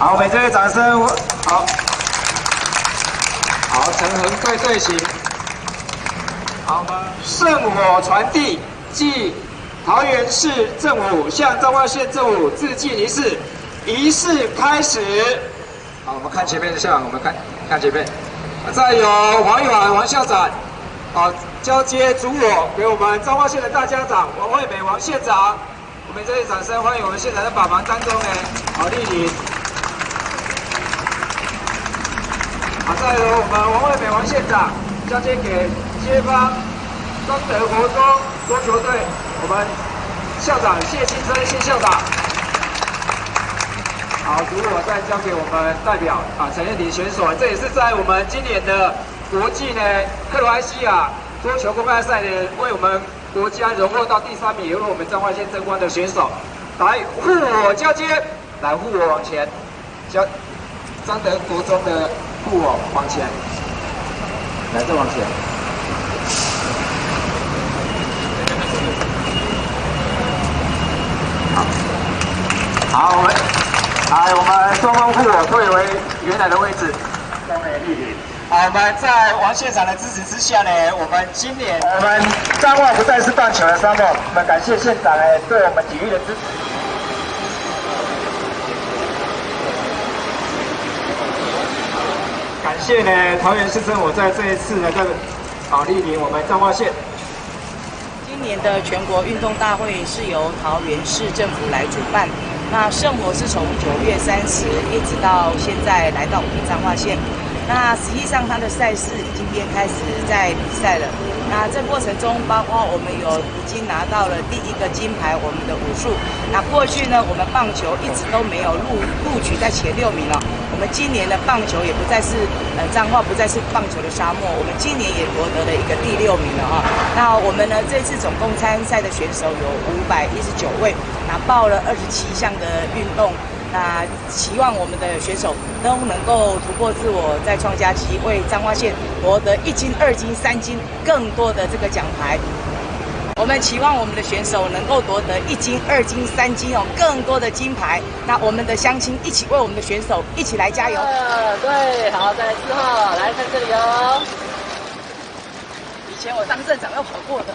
好，我们这些掌声，好，好，成横队队形。好吗？圣火传递暨桃园市政府向彰化县政府致敬仪式，仪式开始。好，我们看前面的像，我们看前面。再有黄玉环黄校长，交接主火给我们彰化县的大家长王惠美王县长。我们这些掌声欢迎我们县长在把忙当中呢，郝丽玲。好，再由我们王惠美王县长交接给街坊彰德国中桌球队，我们校长谢金生谢校长。好，如果再交给我们代表陈彦廷选手，这也是在我们今年的国际呢克罗埃西亚桌球公开赛呢，为我们国家荣获到第3名，也为我们彰化县争光的选手来护我交接，来护我往前，彰德国中的护我往前，来再往前。好，我们双方护我退回原来的位置。好，我们在王县长的支持之下呢，我们今年我们彰化不再是棒球的沙漠，我们感谢县长对我们体育的支持。感谢呢桃园市政府在这一次呢，莅临我们彰化县。今年的全国运动大会是由桃园市政府来主办，那圣火是从9月30一直到现在来到我们彰化县。那实际上它的赛事已经开始在比赛了。那这过程中，包括我们已经拿到了第1个金牌，我们的武术。那过去呢，我们棒球一直都没有录取在前6名了。我们今年的棒球也不再是彰化不再是棒球的沙漠，我们今年也夺得了一个第6名了哈。那我们呢这次总共参赛的选手有519位，那报了27项的运动。那期望我们的选手都能够突破自我，再创佳绩，为彰化县夺得1金、2金、3金更多的这个奖牌。我们期望我们的选手能够夺得1金、2金、3金哦，更多的金牌。那我们的乡亲一起为我们的选手一起来加油。对，好，再来4号，来看这里哦。以前我当镇长要跑过的。